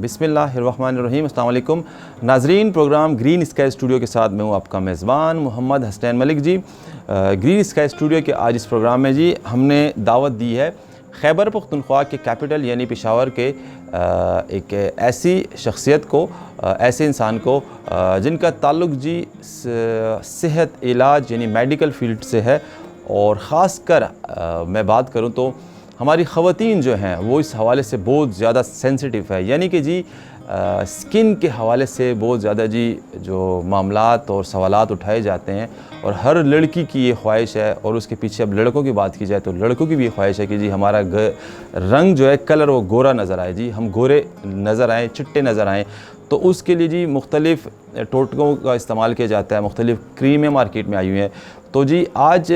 बिस्मिल्लाहिर्रहमानिर्रहीम। अस्सलाम वालेकुम नाज़रीन, प्रोग्राम ग्रीन स्काई स्टूडियो के साथ मैं हूँ आपका मेज़बान Mohammad Hasnain Malik ji. Green sky studio के आज इस प्रोग्राम में जी हमने दावत दी है खैबर पख्तूनख्वा के कैपिटल यानी पेशावर के एक ऐसी शख्सियत को, ऐसे इंसान को जिनका ताल्लुक़ जी सेहत इलाज यानी मेडिकल फील्ड से है। और ख़ास कर मैं बात करूँ तो हमारी ख़वातीन जो हैं वो इस हवाले से बहुत ज़्यादा सेंसिटिव है, यानी कि जी स्किन के हवाले से बहुत ज़्यादा जी जो मामलात और सवालात उठाए जाते हैं। और हर लड़की की ये ख्वाहिश है, और उसके पीछे अब लड़कों की बात की जाए तो लड़कों की भी ये ख्वाहिश है कि जी हमारा रंग जो है कलर वो गोरा नज़र आए, जी हम गोरे नज़र आएँ, चिट्टे नज़र आएँ। तो उसके लिए जी मुख्तलिफ़ टोटकों का इस्तेमाल किया जाता है, मुख्तलिफ़ क्रीमें मार्केट में आई हुई हैं। तो जी आज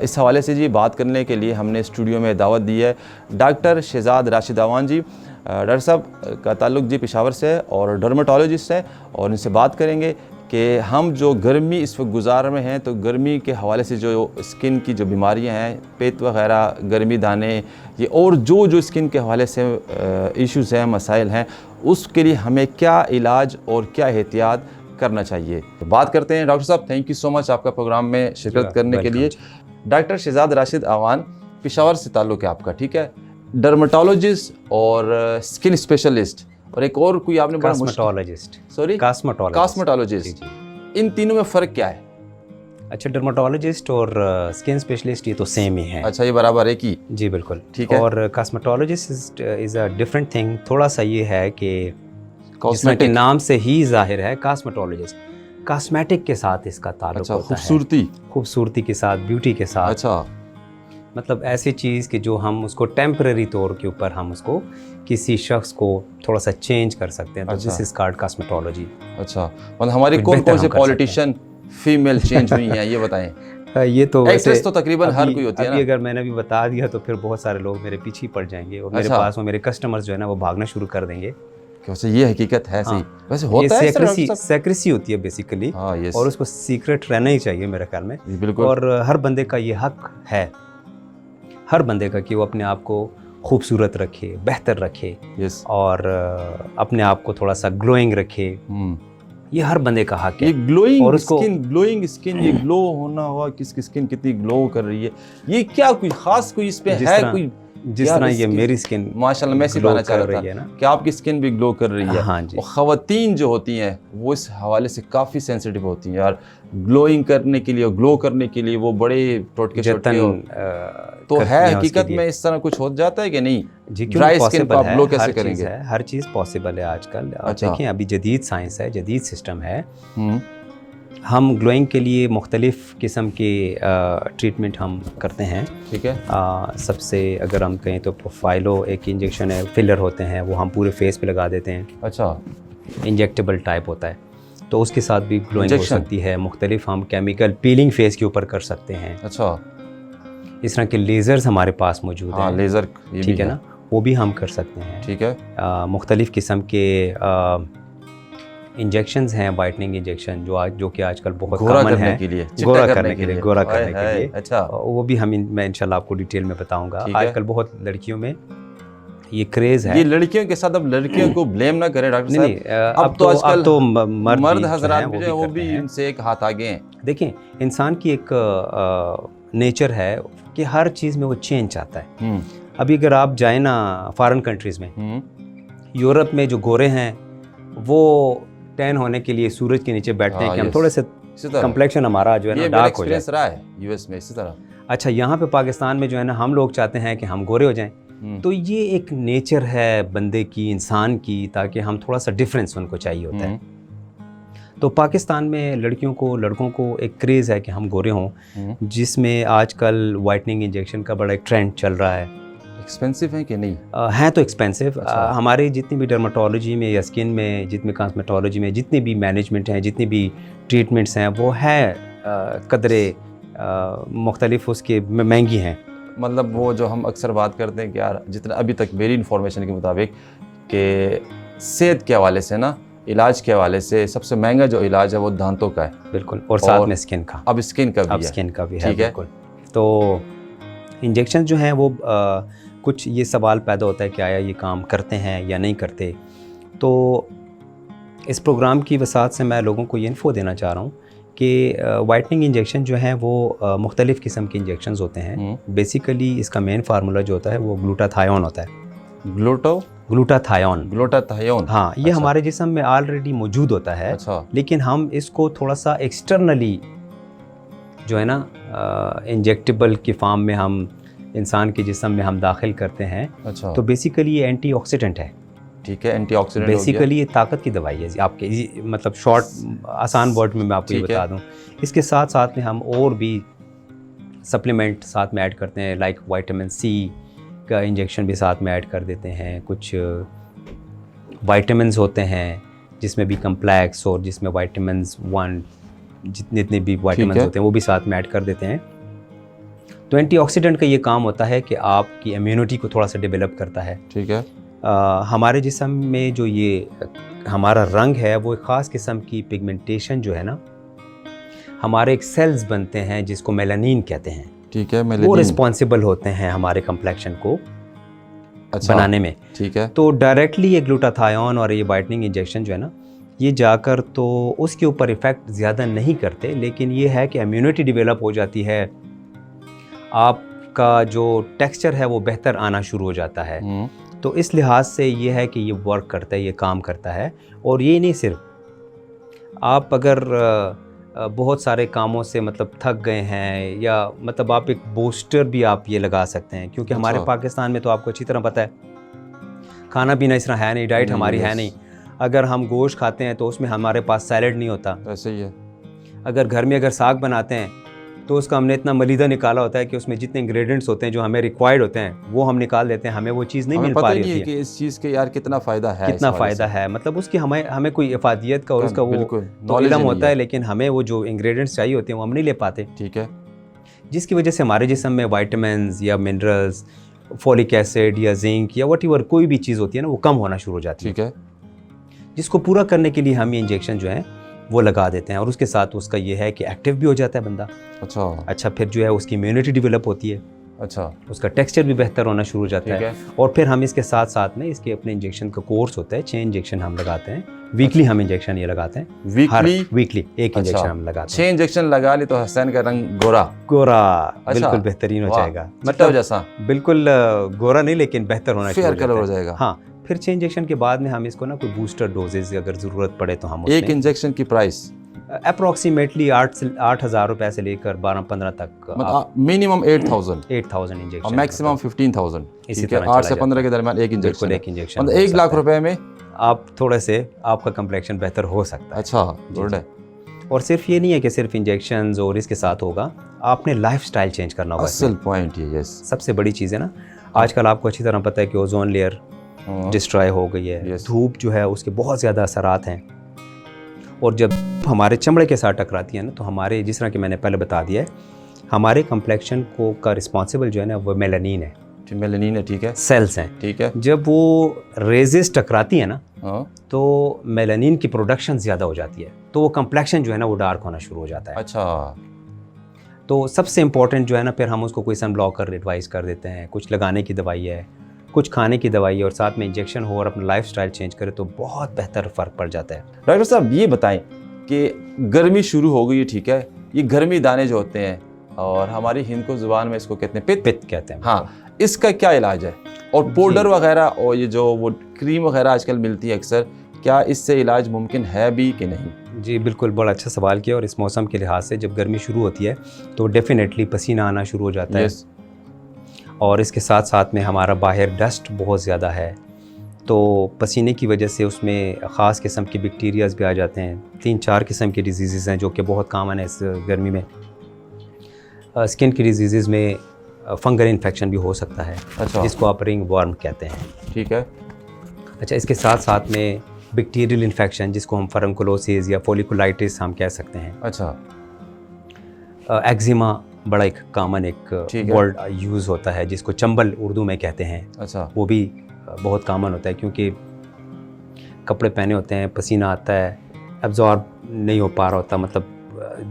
इस हवाले से जी बात करने के लिए हमने स्टूडियो में दावत दी है डॉक्टर शहजाद राशिद अवान जी। डॉक्टर साहब का ताल्लुक़ जी पेशावर से है और डर्मेटोलॉजिस्ट हैं, और इनसे बात करेंगे कि हम जो गर्मी इस वक्त गुजार में हैं तो गर्मी के हवाले से जो स्किन की जो बीमारियां हैं, पेट वगैरह, गर्मी दाने, ये और जो स्किन के हवाले से इश्यूज़ हैं, मसाइल हैं, उसके लिए हमें क्या इलाज और क्या एहतियात करना चाहिए। बात करते हैं डॉक्टर साहब, थैंक यू सो मच आपका प्रोग्राम में शिरकत करने के लिए। डॉक्टर शहजाद राशिद अवान, पेशावर से ताल्लुक़ है आपका, ठीक है, डर्मेटोलॉजिस्ट और स्किन स्पेशलिस्ट, और एक और कोई आपने कास्मेटोलॉजिस्ट। इन तीनों में फ़र्क क्या है? अच्छा, डर्मेटोलॉजिस्ट और स्किन स्पेशलिस्ट ये तो सेम ही है। अच्छा, ये बराबर है कि? जी बिल्कुल, ठीक है। और कास्मेटोलॉजिस्ट इज़ अ डिफरेंट थिंग। थोड़ा सा ये है कि कॉस्मेटिक नाम से ही जाहिर है, कास्मेटोलॉजिस्ट कॉस्मेटिक के साथ इसका ताल्लुक होता है, खूबसूरती के साथ, ब्यूटी के साथ। अच्छा, मतलब ऐसी चीज़ कि जो हम उसको टेम्परेरी तौर के ऊपर हम उसको किसी शख्स को थोड़ा सा चेंज कर सकते हैं। तो दिस इज कॉल्ड कॉस्मेटोलॉजी। अच्छा, मतलब हमारी कौन से पॉलिटिशियन फीमेल चेंज हुई हैं ये बताएं। ये तो एक्ट्रेस तो तकरीबन हर कोई होती है ना। अगर मैंने भी बता दिया तो फिर बहुत सारे लोग मेरे पीछे पड़ जाएंगे, और मेरे पास में मेरे कस्टमर्स जो है ना वो भागना शुरू कर देंगे। वैसे ये हकीकत है सही? वैसे होता है, सेक्रेसी होती है बेसिकली, और उसको सीक्रेट रहना ही चाहिए मेरे ख्याल में। बिल्कुल। और हर बंदे का ये हक है, हर बंदे का, कि वो अपने आप को खूबसूरत रखे, बेहतर रखे, और अपने आप को थोड़ा सा ग्लोइंग रखे। ये हर बंदे का हक है। ये ग्लोइंग स्किन, ये ग्लो होना हुआ, किसकी स्किन कितनी ग्लो कर रही है, ये क्या कोई खास कोई इस पे है कोई? जिस तरह ये मेरी स्किन माशाल्लाह, मैं इसी पाना चाह रहा था कि आपकी स्किन भी ग्लो कर रही है। हाँ जी। और ख़वातीन जो होती हैं वो इस हवाले से काफ़ी सेंसिटिव होती हैं यार, ग्लोइंग करने के लिए, ग्लो करने के लिए वो बड़े टोटके तो है हकीकत में इस तरह कुछ हो जाता है कि नहीं? ड्राई स्किन पर आप ग्लो कैसे करेंगे? हर चीज़ पॉसिबल है आजकल। देखें, अभी जदीद साइंस है, जदीद सिस्टम है। हम ग्लोइंग के लिए मुख्तलिफ़ किस्म के ट्रीटमेंट हम करते हैं, ठीक है। सबसे अगर हम कहें तो प्रोफाइलो एक इंजेक्शन है, फिलर होते हैं, वो हम पूरे फेस पे लगा देते हैं। अच्छा, इंजेक्टेबल टाइप होता है, तो उसके साथ भी ग्लोइंग हो सकती है। मुख्तलिफ हम केमिकल पीलिंग फेस के ऊपर कर सकते हैं। अच्छा, इस तरह के लेज़र्स हमारे पास मौजूद हैं। लेज़र, ठीक है ना, वो भी हम कर सकते हैं, ठीक है। मुख्तलिफ़ किस्म के इंजेक्शंस हैं, वाइटनिंग इंजेक्शन जो कि आजकल बहुत कॉमन है, गोरा करने के लिए। अच्छा, वो भी मैं इंशाल्लाह आपको डिटेल में बताऊंगा। आजकल बहुत लड़कियों में ये क्रेज़ है। ये लड़कियों के साथ, अब लड़कियों को ब्लेम ना करें डॉक्टर साहब। नहीं, अब तो आजकल मर्द हज़रात भी वो भी इनसे एक हाथ आगे हैं। देखें, इंसान की एक नेचर है कि हर चीज़ में वो चेंज चाहता है। अभी अगर आप जाए ना फॉरेन कंट्रीज़ में, यूरोप में जो गोरे हैं वो टैन होने के लिए सूरज के नीचे बैठते हैं कि हम थोड़े से कंप्लेक्शन हमारा जो है ना डार्क हो जाए। रहा है यूएस में इसी तरह। अच्छा, यहाँ पे पाकिस्तान में जो है ना हम लोग चाहते हैं कि हम गोरे हो जाएं। तो ये एक नेचर है बंदे की, इंसान की, ताकि हम थोड़ा सा डिफरेंस उनको चाहिए होता है। तो पाकिस्तान में लड़कियों को, लड़कों को एक क्रेज़ है कि हम गोरे हों, जिसमें आजकल वाइटनिंग इंजेक्शन का बड़ा एक ट्रेंड चल रहा है। एक्सपेंसिव है कि नहीं? हैं तो एक्सपेंसिव। हमारे जितनी भी डर्मेटोलॉजी में या स्किन में, जितनी कॉस्मेटोलॉजी में जितनी भी मैनेजमेंट हैं, जितनी भी ट्रीटमेंट्स हैं, वो है कदरे मुख्तलिफ उसके महंगी हैं। मतलब वो जो हम अक्सर बात करते हैं कि यार, जितना अभी तक मेरी इन्फॉर्मेशन के मुताबिक कि सेहत के हवाले से ना, इलाज के हवाले से सबसे महंगा जो इलाज है वो दांतों का है। बिल्कुल, और साथ में स्किन का। अब स्किन का भी है, बिल्कुल। तो इंजेक्शन जो हैं वो कुछ ये सवाल पैदा होता है कि आया ये काम करते हैं या नहीं करते। तो इस प्रोग्राम की वसात से मैं लोगों को ये इन्फो देना चाह रहा हूँ कि वाइटनिंग इंजेक्शन जो हैं वो मुख्तलिफ़ किस्म के इंजेक्शंस होते हैं। बेसिकली इसका मेन फार्मूला जो होता है वो ग्लूटाथायोन होता है। ग्लूटाथायोन, हाँ, ये हमारे जिस्म में ऑलरेडी मौजूद होता है। लेकिन हम इसको थोड़ा सा एक्सटर्नली जो है ना इंजेक्टेबल की फॉर्म में हम इंसान के जिस्म में हम दाखिल करते हैं। तो बेसिकली ये एंटीऑक्सीडेंट है। ठीक है, एंटीऑक्सीडेंट बेसिकली ये ताकत की दवाई है आपके, मतलब शॉर्ट आसान वर्ड में मैं आपको ये बता दूं। इसके साथ साथ में हम और भी सप्लीमेंट साथ में ऐड करते हैं, लाइक विटामिन सी का इंजेक्शन भी साथ में ऐड कर देते हैं। कुछ विटामिन्स होते हैं जिसमें भी कम्प्लेक्स और जिसमें विटामिन्स 1 जितने भी विटामिन्स होते हैं वो भी साथ में ऐड कर देते हैं। तो एंटीऑक्सीडेंट का ये काम होता है कि आपकी इम्यूनिटी को थोड़ा सा डेवलप करता है। ठीक है। हमारे जिस्म में जो ये हमारा रंग है वो एक ख़ास किस्म की पिगमेंटेशन जो है ना, हमारे एक सेल्स बनते हैं जिसको मेलानिन कहते हैं। ठीक है, वो रिस्पॉन्सिबल होते हैं हमारे कम्प्लेक्शन को बनाने में। ठीक है। तो डायरेक्टली ये ग्लूटाथायोन और ये वाइटनिंग इंजेक्शन जो है ना, ये जाकर तो उसके ऊपर इफ़ेक्ट ज़्यादा नहीं करते, लेकिन ये है कि इम्यूनिटी डेवलप हो जाती है, आपका जो टेक्सचर है वो बेहतर आना शुरू हो जाता है। तो इस लिहाज से ये है कि ये वर्क करता है, ये काम करता है। और ये नहीं सिर्फ आप अगर बहुत सारे कामों से मतलब थक गए हैं, या मतलब आप एक बूस्टर भी आप ये लगा सकते हैं, क्योंकि हमारे पाकिस्तान में तो आपको अच्छी तरह पता है खाना पीना इस तरह है नहीं, डाइट हमारी है नहीं। अगर हम गोश्त खाते हैं तो उसमें हमारे पास सैलड नहीं होता। ऐसे ही है। अगर घर में अगर साग बनाते हैं तो उसका हमने इतना मलीदा निकाला होता है कि उसमें जितने इंग्रेडिएंट्स होते हैं जो हमें रिक्वायर्ड होते हैं वो हम निकाल देते हैं, हमें वो चीज़ नहीं मिल पा रही है कि इस चीज़ के यार कितना फ़ायदा है, कितना फ़ायदा है, मतलब उसकी हमें कोई इफादियत का और उसका वो तो इल्म होता है, लेकिन हमें वो जो इंग्रेडिएंट्स चाहिए होते हैं वो हम नहीं ले पाते। ठीक है। जिसकी वजह से हमारे जिस्म में विटामिन्स या मिनरल्स, फोलिक एसिड या जिंक या व्हाटएवर कोई भी चीज़ होती है ना वो कम होना शुरू हो जाती है। ठीक है। जिसको पूरा करने के लिए हम ये इंजेक्शन जो है वो लगा देते हैं, और उसके साथ उसका ये है कि एक्टिव भी हो जाता है बंदा। अच्छा, फिर जो है उसकी इम्यूनिटी डेवलप होती है। अच्छा, उसका टेक्सचर भी बेहतर होना शुरू हो जाता है। और फिर हम इसके साथ साथ में इसके अपने इंजेक्शन का कोर्स होता है, 6 इंजेक्शन हम लगाते हैं वीकली। हम इंजेक्शन ये लगाते हैं वीकली एक इंजेक्शन हम लगाते हैं। 6 इंजेक्शन लगा ली तो हसैन का रंग गोरा बिल्कुल बेहतरीन हो जाएगा, मतलब जैसा बिल्कुल गोरा नहीं लेकिन बेहतर होना फेयर कलर हो जाएगा। हाँ, फिर 6 इंजेक्शन के बाद में हम इसको ना कोई बूस्टर डोजेज अगर ज़रूरत पड़े तो हम एक इंजेक्शन की प्राइस अप्रोक्सीमेटली 8,000 रुपए से लेकर 12-15 तक, मिनिमम 8,000 इंजेक्शन और मैक्सिमम 15,000। इसी तरह 8 से 15 के दरमियान एक इंजेक्शन, मतलब 1 लाख रुपए में आप थोड़े से आपका कम्प्लेक्शन बेहतर हो सकता है। अच्छा, गुड है। और सिर्फ ये नहीं है कि सिर्फ इंजेक्शंस और इसके साथ होगा, आपने लाइफस्टाइल चेंज करना होगा। असल पॉइंट ये, यस, सबसे बड़ी चीज़ है ना, आजकल आपको अच्छी तरह पता है कि ओजोन लेयर डिस्ट्रॉय हो गई है। धूप जो है उसके बहुत ज़्यादा असरात हैं, और जब हमारे चमड़े के साथ टकराती है ना तो हमारे, जिस तरह कि मैंने पहले बता दिया है, हमारे कम्प्लेक्शन को का रिस्पॉन्सिबल जो है ना वो मेलानिन है। मेलानिन है, ठीक है, सेल्स हैं, ठीक है। जब वो रेजेस टकराती है ना तो मेलानिन की प्रोडक्शन ज़्यादा हो जाती है, तो वो कम्प्लेक्शन जो है ना वो डार्क होना शुरू हो जाता है। अच्छा, तो सबसे इम्पोर्टेंट जो है ना, फिर हम उसको कोई सन ब्लॉकर एडवाइस कर देते हैं, कुछ लगाने की दवाई है, कुछ खाने की दवाई है, और साथ में इंजेक्शन हो, और अपना लाइफस्टाइल चेंज करे तो बहुत बेहतर फ़र्क पड़ जाता है। डॉक्टर साहब ये बताएं कि गर्मी शुरू हो गई है, ठीक है, ये गर्मी दाने जो होते हैं, और हमारी हिंदू ज़ुबान में इसको कहते हैं पित्त कहते हैं। हाँ, इसका क्या इलाज है? और पाउडर वगैरह और ये जो वो क्रीम वगैरह आजकल मिलती है अक्सर, क्या इससे इलाज मुमकिन है भी कि नहीं? जी बिल्कुल, बड़ा अच्छा सवाल किया। और इस मौसम के लिहाज से जब गर्मी शुरू होती है तो डेफिनेटली पसीना आना शुरू हो जाता है, और इसके साथ साथ में हमारा बाहर डस्ट बहुत ज़्यादा है, तो पसीने की वजह से उसमें ख़ास किस्म के बैक्टीरियाज़ भी आ जाते हैं। 3-4 किस्म के डिजीज़ हैं जो कि बहुत कॉमन है इस गर्मी में। स्किन की डिजीज़ में फंगल इन्फेक्शन भी हो सकता है, अच्छा, जिसको आप रिंग वर्म कहते हैं, ठीक है। अच्छा, इसके साथ साथ में बैक्टीरियल इन्फेक्शन जिसको हम फरंकुलोसिस या फोलिकुलाइटिस हम कह सकते हैं। अच्छा, एक्जिमा बड़ा एक कॉमन एक वर्ड यूज़ होता है जिसको चंबल उर्दू में कहते हैं। अच्छा, वो भी बहुत कॉमन होता है क्योंकि कपड़े पहने होते हैं, पसीना आता है, एब्जॉर्ब नहीं हो पा रहा होता, मतलब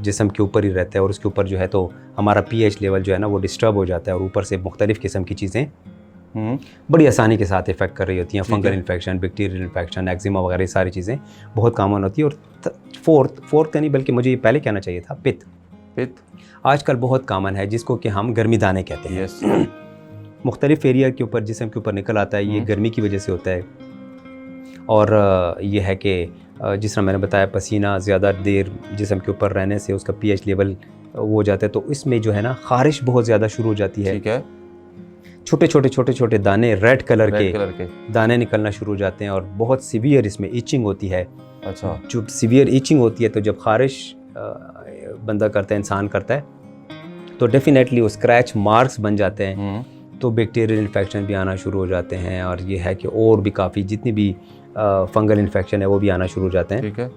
जिस्म के ऊपर ही रहता है, और उसके ऊपर जो है तो हमारा pH लेवल जो है ना वो डिस्टर्ब हो जाता है, और ऊपर से मुख्तलिफ़ किस्म की चीज़ें बड़ी आसानी के साथ इफेक्ट कर रही होती हैं। Fungal infection, bacterial infection, eczema वगैरह सारी चीज़ें बहुत कॉमन होती है। और फोर्थ नहीं बल्कि मुझे ये पहले कहना चाहिए था, पित्त आजकल बहुत कॉमन है, जिसको कि हम गर्मी दाने कहते हैं। मुख्तलिफ एरिया के ऊपर, जिस्म के ऊपर निकल आता है, ये गर्मी की वजह से होता है। और ये है कि जिस तरह मैंने बताया, पसीना ज़्यादा देर जिस्म के ऊपर रहने से उसका pH लेवल वो हो जाता है, तो इसमें जो है ना ख़ारिश बहुत ज़्यादा शुरू हो जाती है। ठीक है। छोटे छोटे दाने रेड कलर के दाने निकलना शुरू हो जाते हैं और बहुत सीवियर इसमें ईचिंग होती है। अच्छा। जो सीवियर ईचिंग होती है, तो जब ख़ारिश बंदा करता है, इंसान करता है, तो डेफिनेटली वो स्क्रैच मार्क्स बन जाते हैं, तो बैक्टीरियल इन्फेक्शन भी आना शुरू हो जाते हैं। और ये है कि और भी काफ़ी जितनी भी फंगल इन्फेक्शन है वो भी आना शुरू हो जाते हैं। ठीक है।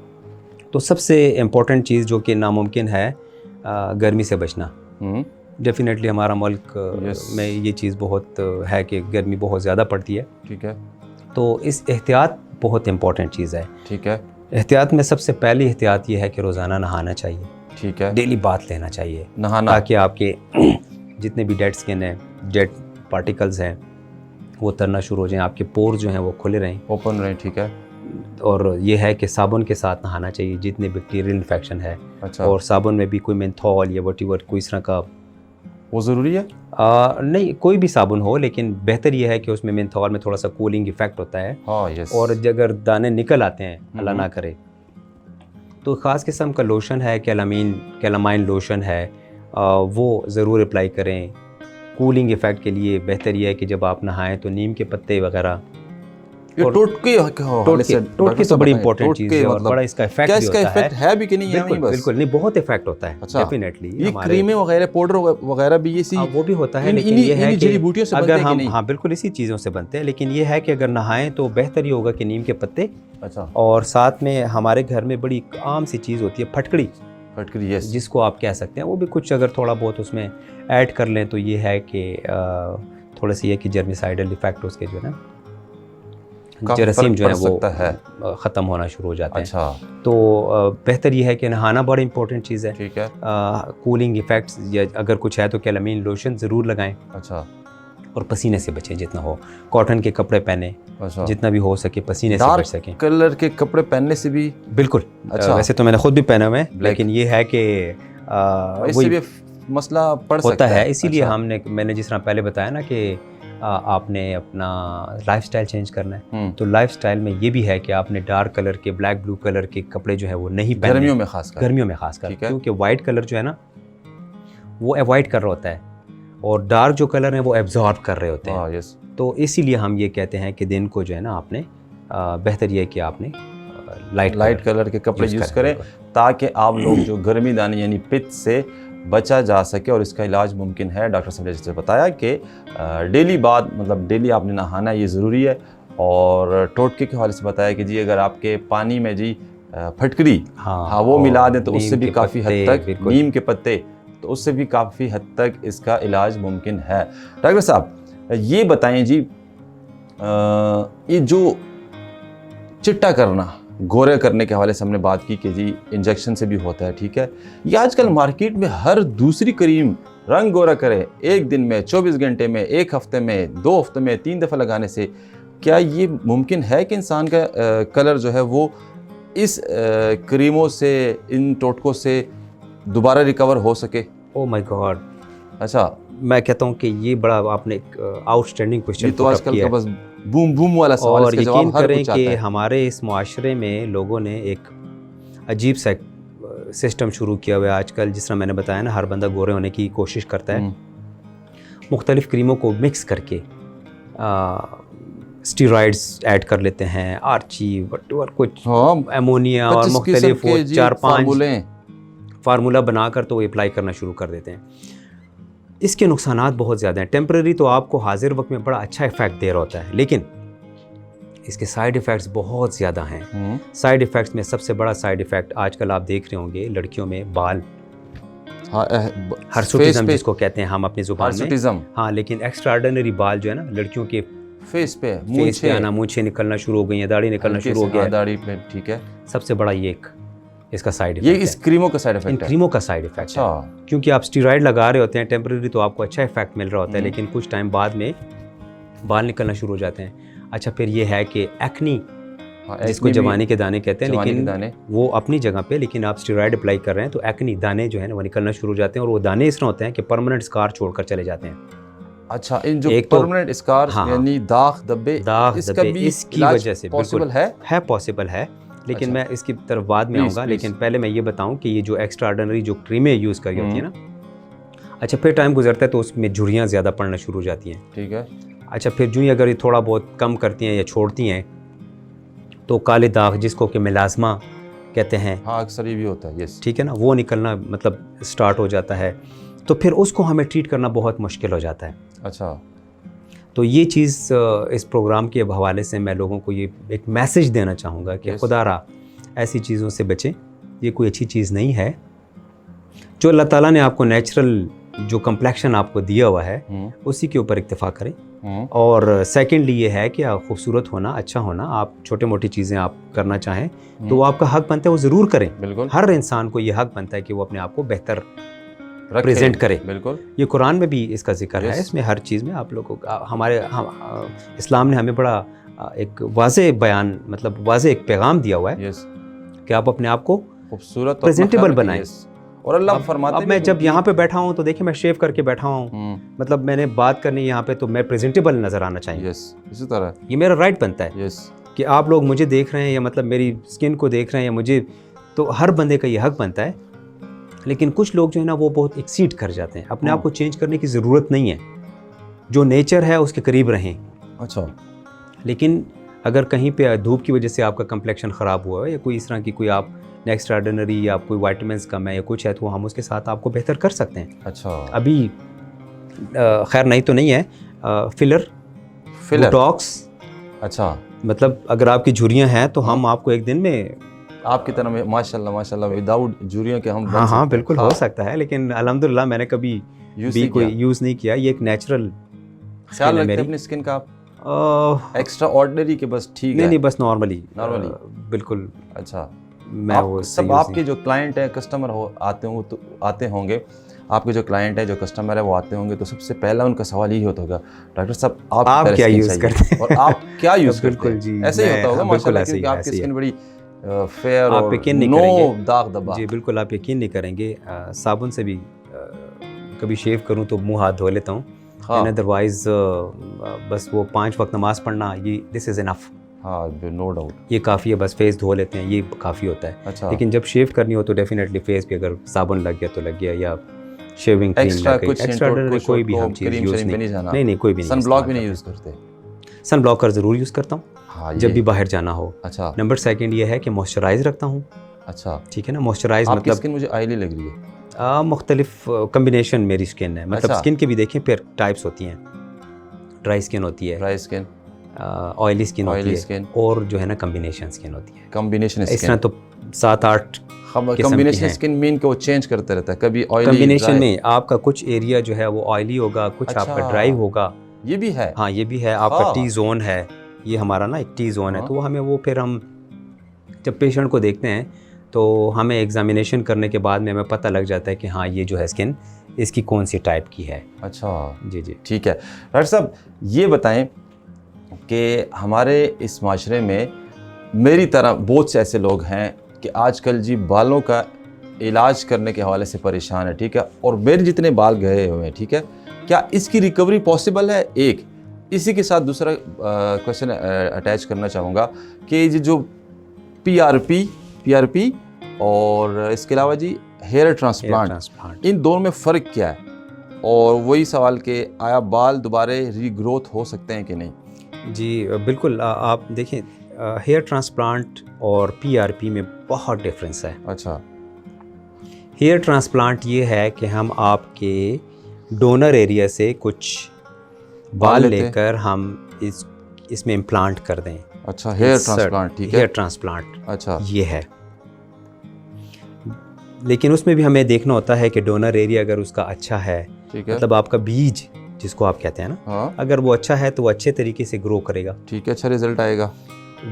तो सबसे इम्पॉर्टेंट चीज़ जो कि नामुमकिन है, गर्मी से बचना। डेफिनेटली हमारा मुल्क में ये चीज़ बहुत है कि गर्मी बहुत ज़्यादा पड़ती है। ठीक है। तो इस एहतियात बहुत इम्पॉर्टेंट चीज़ है। ठीक है। एहतियात में सबसे पहली एहतियात ये है कि रोज़ाना नहाना चाहिए। ठीक है। डेली बाथ लेना चाहिए, नहाना, ताकि आपके जितने भी डेड स्किन है, डेड पार्टिकल्स हैं, वो तरना शुरू हो जाएं, आपके पोर जो हैं वो खुले रहें, ओपन रहें। ठीक है। और ये है कि साबुन के साथ नहाना चाहिए जितने बैक्टीरियल इन्फेक्शन है। अच्छा। और साबुन में भी कोई मेंथॉल या वटीवर कोई इस तरह का वो ज़रूरी है? नहीं, कोई भी साबुन हो, लेकिन बेहतर यह है कि उसमें मेंथॉल में थोड़ा सा कूलिंग इफेक्ट होता है। हाँ, यस। और अगर दाने निकल आते हैं, अल्लाह ना करे, तो ख़ास किस्म का लोशन है, कैलामाइन लोशन है, वो ज़रूर अप्लाई करें। कूलिंग इफ़ेक्ट के लिए बेहतर यह है कि जब आप नहाएं तो नीम के पत्ते वगैरह, टोटके तो बड़ी इंपॉर्टेंट चीज़ है और बड़ा इसका इफेक्ट भी होता है। इफेक्ट है भी कि नहीं है? बिल्कुल नहीं, बहुत इफेक्ट होता है। डेफिनेटली ये क्रीमें वगैरह, पाउडर वगैरह भी ये वो भी होता है, लेकिन ये है कि अगर हम हाँ बिल्कुल इसी चीज़ों से बनते हैं, लेकिन ये है कि अगर नहाएं तो बेहतर ये होगा कि नीम के पत्ते। अच्छा। और साथ में हमारे घर में बड़ी आम सी चीज़ होती है फटकड़ी, यस, जिसको आप कह सकते हैं, वो भी कुछ अगर थोड़ा बहुत उसमें ऐड कर लें तो ये है कि थोड़ा सा ये कि जर्मिसाइडल इफेक्ट उसके जो है ना, जरासीम जो है वो ख़त्म होना शुरू हो जाते हैं। अच्छा। तो बेहतर ये है कि नहाना बड़ी इंपॉर्टेंट चीज़ है। ठीक है। कूलिंग इफ़ेक्ट्स या अगर कुछ है तो कैलामीन लोशन ज़रूर लगाएं। अच्छा। और पसीने से बचें जितना हो, कॉटन के कपड़े पहने। अच्छा। जितना भी हो सके पसीने से बच सकें। कलर के कपड़े पहनने से भी बिल्कुल। अच्छा। वैसे तो मैंने खुद भी पहने हुए हैं, लेकिन ये है कि इससे भी मसला पड़ सकता है। इसीलिए मैंने जिस तरह पहले बताया ना कि आपने अपना लाइफस्टाइल चेंज करना है, तो लाइफस्टाइल में ये भी है कि आपने डार्क कलर के, ब्लैक ब्लू कलर के कपड़े जो है वो नहीं पहनने, गर्मियों में खासकर, क्योंकि वाइट कलर जो है ना वो अवॉइड कर रहा होता है और डार्क जो कलर है वो एब्जॉर्ब कर रहे होते हैं। यस। तो इसीलिए हम ये कहते हैं कि दिन को जो है ना आपने बेहतर ये है कि आपने लाइट कलर के कपड़े यूज़ करें, ताकि आप लोग जो गर्मी दाने यानी पित्त से बचा जा सके, और इसका इलाज मुमकिन है। डॉक्टर साहब ने जैसे बताया कि डेली बाद मतलब डेली आपने नहाना ये ज़रूरी है। और टोटके के हवाले से बताया कि जी अगर आपके पानी में जी फटकरी हाँ वो मिला दें तो उससे भी काफ़ी हद तक, नीम के पत्ते, तो उससे भी काफ़ी हद तक इसका इलाज मुमकिन है। डॉक्टर साहब ये बताएं जी, ये जो चिट्टा करना, गोरे करने के हवाले से हमने बात की कि जी इंजेक्शन से भी होता है, ठीक है। ये आजकल मार्केट में हर दूसरी क्रीम रंग गोरा करे, एक दिन में, 24 घंटे में, एक हफ्ते में, 2 हफ्ते में, 3 दफ़ा लगाने से क्या ये मुमकिन है कि इंसान का कलर जो है वो इस क्रीमों से, इन टोटकों से दोबारा रिकवर हो सके? Oh my God. अच्छा, मैं कहता हूँ कि ये बड़ा आपने एक आउटस्टैंडिंग क्वेश्चन तो आजकल का बस बूम वाला सवाल, और यकीन करें कि हमारे इस मुआशरे में लोगों ने एक अजीब सा सिस्टम शुरू किया हुआ है आजकल। जिस तरह मैंने बताया ना, हर बंदा गोरे होने की कोशिश करता है, मुख्तलिफ़ क्रीमों को मिक्स करके स्टीरॉइड्स ऐड कर लेते हैं, आर्ची वटवर कुछ एमोनिया और मुख्तलिफ 4-5 फार्मूला बनाकर तो अप्लाई करना शुरू कर देते हैं। इसके नुकसानात बहुत ज़्यादा हैं। टेम्परेरी तो आपको हाजिर वक्त में बड़ा अच्छा इफ़ेक्ट दे रहा होता है, लेकिन इसके साइड इफ़ेक्ट्स बहुत ज़्यादा हैं। साइड इफ़ेक्ट्स में सबसे बड़ा साइड इफ़ेक्ट आजकल आप देख रहे होंगे लड़कियों में बाल, हर्सुटिज्म जिसको कहते हैं हम अपनी ज़ुबान में। हाँ, लेकिन एक्स्ट्राऑर्डिनरी बाल जो है ना लड़कियों के फेस पे आना, मूंछें निकलना शुरू हो गई हैं, दाढ़ी निकलना शुरू हो गया है, दाढ़ी पे, ठीक है। सबसे बड़ा ये एक इसका साइड इफेक्ट, ये इस क्रीमों का साइड इफेक्ट है। इन क्रीमों का साइड इफेक्ट है, क्योंकि आप स्टीरॉइड लगा रहे होते हैं टेम्परेरी, तो आपको अच्छा इफेक्ट मिल रहा होता है, लेकिन कुछ टाइम बाद में बाल निकलना शुरू हो जाते हैं। अच्छा, फिर ये है कि एक्नी, हाँ, जिसको जवानी के दाने कहते हैं, जवानी के लेकिन दाने। वो अपनी जगह पे, लेकिन आप स्टेरॉइड अप्लाई कर रहे हैं तो एक्नी दाने जो है ना वो निकलना शुरू हो जाते हैं, और वो दाने इस तरह होते हैं कि परमानेंट स्कार छोड़कर चले जाते हैं। अच्छा, इन जो एक तो परमानेंट स्कार्स हाँ, यानी दाग धब्बे, दाग इसका धब्बे, भी इसकी इलाज वजह से पॉसिबल बिल्कुल है पॉसिबल है, लेकिन अच्छा। मैं इसकी तरफ बाद में Please, आऊँगा। please। लेकिन पहले मैं ये बताऊँ कि ये जो एक्स्ट्रा ऑर्डिनरी जो क्रीमें यूज़ करी होती है ना, हम्म। अच्छा, फिर टाइम गुजरता है तो उसमें झुर्रियाँ ज़्यादा पड़ना शुरू हो जाती हैं। ठीक है। अच्छा, फिर जो ही अगर ये थोड़ा बहुत कम करती हैं या छोड़ती हैं तो काले दाग, जिसको कि मिलाज़मा कहते हैं, हाँ, अक्सर ये भी होता है, यस। ठीक है ना, वो निकलना मतलब स्टार्ट हो जाता है, तो फिर उसको हमें ट्रीट करना बहुत मुश्किल हो जाता है। अच्छा, तो ये चीज़ इस प्रोग्राम के हवाले से मैं लोगों को ये एक मैसेज देना चाहूँगा कि Yes। खुदारा ऐसी चीज़ों से बचें, ये कोई अच्छी चीज़ नहीं है। जो अल्लाह ताला ने आपको नेचुरल जो कम्प्लेक्शन आपको दिया हुआ है उसी के ऊपर इक्तफ़ा करें। और सेकेंडली ये है कि आप खूबसूरत होना, अच्छा होना, आप छोटे मोटी चीज़ें आप करना चाहें तो वो आपका हक बनता है, वो ज़रूर करें। बिल्कुल, हर इंसान को ये हक बनता है कि वो अपने आप को बेहतर रखें, प्रेजेंट करे। बिल्कुल, ये कुरान में भी इसका जिक्र है, Yes। इसमें हर चीज़ में आप लोगों को इस्लाम ने हमें बड़ा एक वाज़े बयान, मतलब वाज़े एक पैगाम दिया हुआ है यस, कि आप अपने आप को खूबसूरत प्रेजेंटेबल बनाएं। और अल्लाह फरमाते अब मैं जब यहाँ पे बैठा हूँ तो देखिए मैं शेव करके बैठा हूँ, मतलब मैंने बात करनी यहाँ पे तो मैं प्रेजेंटेबल नज़र आना चाहिए। यस, इसी तरह, ये मेरा राइट बनता है यस, कि आप लोग मुझे देख रहे हैं या मतलब मेरी स्किन को देख रहे हैं या मुझे, तो हर बंदे का ये हक बनता है। लेकिन कुछ लोग जो है ना वो बहुत एक्सीड कर जाते हैं, अपने आप को चेंज करने की ज़रूरत नहीं है, जो नेचर है उसके करीब रहें। अच्छा, लेकिन अगर कहीं पे धूप की वजह से आपका कम्प्लेक्शन ख़राब हुआ है या कोई इस तरह की कोई आप नेक्स्ट ऑर्डिनरी या कोई वाइटामिन्स कम है या कुछ है, तो हम उसके साथ आपको बेहतर कर सकते हैं। अच्छा, अभी खैर नहीं तो नहीं है, फिलर, बोटॉक्स, अच्छा, मतलब अगर आपकी झुर्रियाँ हैं तो हम आपको एक दिन में आपकी तरह में माशाल्लाह माशाल्लाह विदाउट झुर्रियों के हम हाँ हाँ बिल्कुल हो सकता है, लेकिन अल्हम्दुलिल्लाह मैंने कभी भी कोई यूज़ नहीं किया। ये एक नेचुरल ख्याल रखते हैं अपनी स्किन का आप? एक्स्ट्रा ऑर्डिनरी के बस ठीक है? नहीं, बस नॉर्मली बिल्कुल। अच्छा, मैं वो सब आपके जो क्लाइंट हैं, कस्टमर आते होंगे, आपके जो क्लाइंट है, जो कस्टमर है, वो आते होंगे तो सबसे पहला उनका सवाल यही होता होगा, डॉक्टर साहब आप क्या यूज़ करते हैं और आप क्या यूज़ करते बिल्कुल हैं? जी, ऐसे ही होता होगा माशाल्लाह, क्योंकि आपकी स्किन बड़ी फेयर और नो दाग धब्बा। जी बिल्कुल, आप यकीन नहीं करेंगे, साबुन से भी कभी शेव करूं तो मुंह हाथ धो लेता हूं, हाँ। अदरवाइज बस वो 5 वक्त नमाज पढ़ना, ये दिस इज़ इनफ। हाँ, नो डाउट, ये काफ़ी है, बस फेस धो लेते हैं, ये काफ़ी होता है। अच्छा। लेकिन जब शेव करनी हो तो डेफिनेटली फेस पे अगर साबुन लग गया तो लग गया, या शेविंग क्रीम लग गई, एक्स्ट्रा कोई भी हम चीज़ यूज़ नहीं, कोई भी नहीं। सनब्लॉक भी नहीं यूज़ करते? सनब्लॉकर ज़रूर यूज़ करता हूँ, हाँ, जब भी बाहर जाना हो। अच्छा, नंबर सेकंड ये है कि मॉइस्चराइज़ रखता हूँ। अच्छा, ठीक है ना, मॉइस्चराइज़ आपकी मतलब स्किन मुझे ऑयली लग रही है। मुख्तलिफ कम्बिनेशन मेरी स्किन है, मतलब अच्छा। स्किन के भी देखें फिर टाइप्स होती हैं, ड्राई स्किन होती है, ड्राई स्किन, ऑयली स्किन होती है, स्किन, और जो है ना कम्बिनेशन स्किन होती है। कॉम्बिनेशन इस तरह तो 7-8 कॉम्बिनेशन स्किन मीन के वो चेंज करते रहता है, कभी ऑयली, कम्बिनेशन में आपका कुछ एरिया जो है वो ऑयली होगा, कुछ आपका ड्राई होगा। ये भी है? हाँ, ये भी है। आपका टी जोन है, ये हमारा ना एक टी जोन है, तो हमें वो फिर हम जब पेशेंट को देखते हैं तो हमें एग्जामिनेशन करने के बाद में हमें पता लग जाता है कि हाँ ये जो है स्किन इसकी कौन सी टाइप की है। अच्छा, जी जी, ठीक है। डॉक्टर साहब ये बताएं कि हमारे इस माशरे में मेरी तरह बहुत से ऐसे लोग हैं कि आजकल जी बालों का इलाज करने के हवाले से परेशान है, ठीक है, और मेरे जितने बाल गए हुए हैं, ठीक है, क्या इसकी रिकवरी पॉसिबल है? एक इसी के साथ दूसरा क्वेश्चन अटैच करना चाहूँगा कि ये जो PRP और इसके अलावा जी हेयर ट्रांसप्लांट, इन दोनों में फ़र्क क्या है? और वही सवाल कि आया बाल दोबारा रीग्रोथ हो सकते हैं कि नहीं? जी बिल्कुल, आप देखें हेयर ट्रांसप्लांट और PRP में बहुत डिफरेंस है। अच्छा, हेयर ट्रांसप्लांट ये है कि हम आपके डोनर एरिया से कुछ बाल लेकर हम इसमें इम्प्लांट कर दें। अच्छा, हेयर ट्रांसप्लांट, ठीक है, हेयर ट्रांसप्लांट, अच्छा, ये है। लेकिन उसमें भी हमें देखना होता है कि डोनर एरिया अगर उसका अच्छा है, ठीक है, मतलब आपका बीज जिसको आप कहते हैं ना, हाँ, अगर वो अच्छा है तो वो अच्छे तरीके से ग्रो करेगा, ठीक है, अच्छा रिजल्ट आएगा।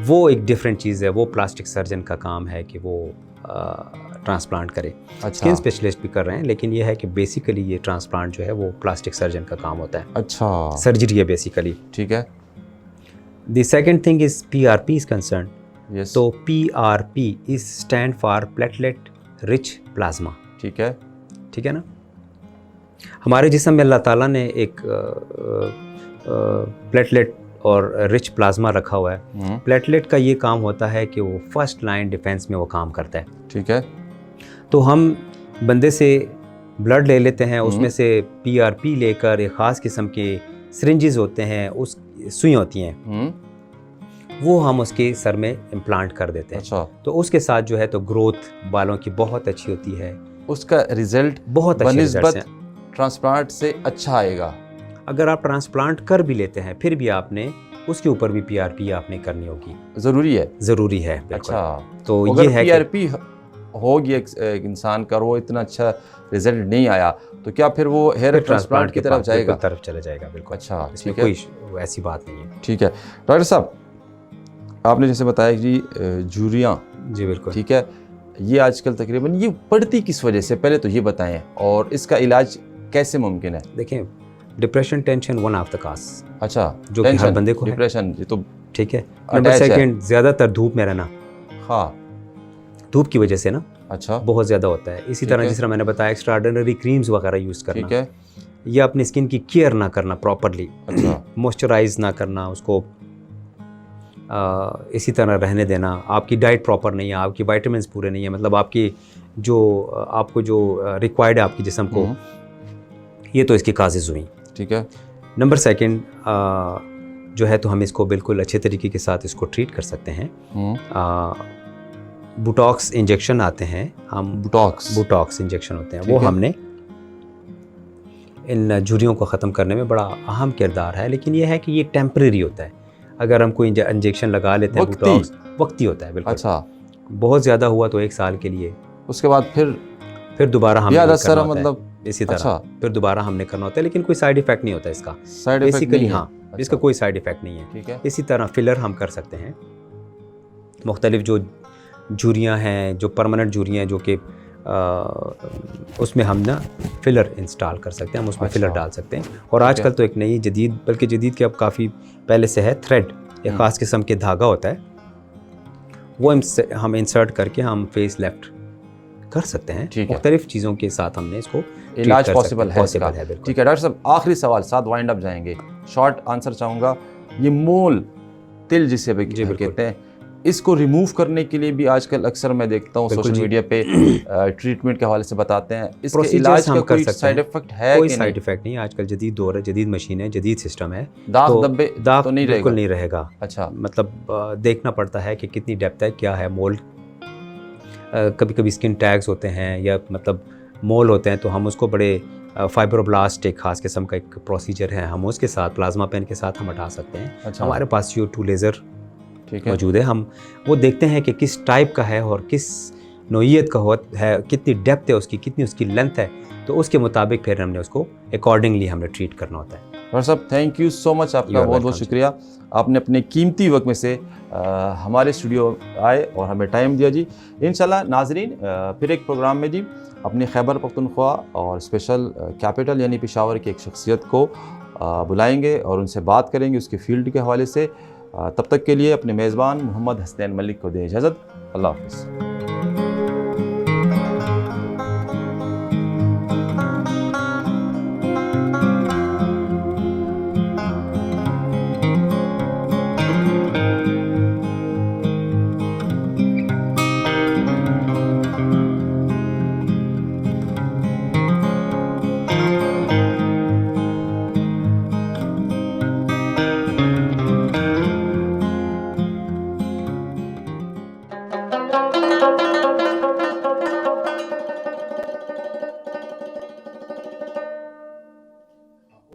वो एक डिफरेंट चीज़ है, वो प्लास्टिक सर्जन का काम है कि वो ट्रांसप्लांट करे। अच्छा। स्किन स्पेशलिस्ट भी कर रहे हैं, लेकिन ये है कि बेसिकली ये ट्रांसप्लांट जो है वो प्लास्टिक सर्जन का काम होता है। अच्छा, सर्जरी है बेसिकली। ठीक है। The second thing is PRP is concern. Yes, तो PRP is stand for platelet rich plasma. ठीक है। ठीक है ना। हमारे जिस्म में अल्लाह ताला ने एक प्लेटलेट और रिच प्लाज्मा रखा हुआ है। प्लेटलेट का ये काम होता है कि वो फर्स्ट लाइन डिफेंस में वो काम करता है। ठीक है। तो हम बंदे से ब्लड ले लेते हैं, उसमें से PRP लेकर एक ख़ास किस्म के सिरिंजेस होते हैं, उस सुई होती हैं, वो हम उसके सर में इम्प्लांट कर देते हैं। अच्छा। तो उसके साथ जो है तो ग्रोथ बालों की बहुत अच्छी होती है, उसका रिजल्ट बहुत अच्छे रिजल्ट्स हैं। ट्रांसप्लांट से अच्छा आएगा। अगर आप ट्रांसप्लांट कर भी लेते हैं फिर भी आपने उसके ऊपर भी PRP आपने करनी होगी, ज़रूरी है। ज़रूरी है। अच्छा, तो अगर ये है PRP होगी एक इंसान का और वो इतना अच्छा रिजल्ट नहीं आया तो क्या फिर वो हेयर ट्रांसप्लांट की तरफ जाएगा? तरफ चला जाएगा, बिल्कुल। अच्छा, इसमें ठीक है। कोई ऐसी बात नहीं है। ठीक है। डॉक्टर साहब, आपने जैसे बताया जी झुर्रियाँ, जी बिल्कुल। ठीक है, ये आजकल तकरीबन ये बढ़ती किस वजह से, पहले तो ये बताएं, और इसका इलाज कैसे मुमकिन है? देखें, depression, tension one of the cause. अच्छा, जो कि हर बंदे को है। डिप्रेशन, ये तो ठीक है। नंबर सेकंड, ज़्यादातर धूप में रहना। हाँ, धूप की वजह से ना अच्छा, बहुत ज़्यादा होता है। इसी तरह जिस तरह मैंने बताया, एक्स्ट्राऑर्डिनरी क्रीम्स वगैरह यूज़ करना, ठीक है, या अपनी स्किन की केयर ना करना प्रॉपरली, अच्छा, मॉइस्चराइज ना करना उसको, इसी तरह रहने देना। आपकी डाइट प्रॉपर नहीं है, आपकी विटामिन्स पूरे नहीं है, मतलब आपकी जो आपको जो रिक्वायर्ड है आपकी जिस्म को, ये तो इसकी काजेज़ हुई। ठीक है। नंबर सेकंड जो है तो हम इसको बिल्कुल अच्छे तरीके के साथ इसको ट्रीट कर सकते हैं। बुटॉक्स इंजेक्शन आते हैं, हम बुटॉक्स इंजेक्शन होते हैं, वो हमने इन झुर्रियों को ख़त्म करने में बड़ा अहम किरदार है। लेकिन ये है कि ये टेम्परेरी होता है। अगर हम कोई इंजेक्शन लगा लेते हैं, बुटॉक्स वक्ती होता है, बिल्कुल। अच्छा, बहुत ज़्यादा हुआ तो 1 साल के लिए, उसके बाद फिर दोबारा हम मतलब इसी तरह फिर दोबारा हमने करना होता है। लेकिन कोई साइड इफ़ेक्ट नहीं होता इसका, साइड इफेक्ट बेसिकली। नहीं हाँ, है। इसका कोई साइड इफ़ेक्ट नहीं है। ठीक है। इसी तरह फिलर हम कर सकते हैं। मुख्तलिफ जो झुर्रियाँ हैं, जो परमानेंट झुर्रियाँ हैं, जो कि उसमें हम ना फिलर इंस्टॉल कर सकते हैं, हम उसमें फिलर डाल सकते हैं। और आजकल तो एक नई जदीद, बल्कि जदीद के अब काफ़ी पहले से है, थ्रेड, एक ख़ास किस्म के धागा होता है, वो हम इंसर्ट करके हम फेस लेफ्ट कर सकते हैं। मुख्तलिफ चीज़ों के साथ हमने इसको इलाज पॉसिबल है इसका। बिल्कुल। ठीक है डॉक्टर साहब, आखिरी सवाल, साथ वाइंड अप जाएंगे, शॉर्ट आंसर चाहूँगा। ये मोल तिल जिसे भी कहते हैं, इसको रिमूव करने के लिए भी आजकल अक्सर मैं देखता हूँ सोशल मीडिया पे ट्रीटमेंट के हवाले से बताते हैं, इसके इलाज का कोई साइड इफेक्ट है? कोई साइड इफेक्ट नहीं है। आजकल जदीद दौर है, जदीद मशीन है, जदीद सिस्टम है। दाग धब्बे तो नहीं बिल्कुल नहीं रहेगा। अच्छा, मतलब देखना पड़ता है कि कितनी डेप्थ है, क्या है मोल। कभी कभी स्किन टैग्स होते हैं या मतलब मोल होते हैं, तो हम उसको बड़े फाइब्रोब्लास्ट, एक खास किस्म का एक प्रोसीजर है, हम उसके साथ प्लाज्मा पेन के साथ हम हटा सकते हैं। अच्छा। हमारे पास CO2 लेज़र ठीक है, मौजूद है। हम वो देखते हैं कि किस टाइप का है और किस नोयत का है, कितनी डेप्थ है उसकी, कितनी उसकी लेंथ है, तो उसके मुताबिक फिर हमने उसको अकॉर्डिंगली हमने ट्रीट करना होता है। डॉक्टर साहब, थैंक यू सो मच, आपका बहुत बहुत शुक्रिया। आपने अपने कीमती वक्त में से हमारे स्टूडियो आए और हमें टाइम दिया जी। इंशाल्लाह नाजरीन, फिर एक प्रोग्राम में जी अपनी खैबर पख्तूनख्वा और स्पेशल कैपिटल यानी पेशावर की एक शख्सियत को बुलाएंगे और उनसे बात करेंगे उसके फील्ड के हवाले से। तब तक के लिए अपने मेज़बान मोहम्मद हसनैन मलिक को दें इजाज़त। अल्लाह हाफ़िज़।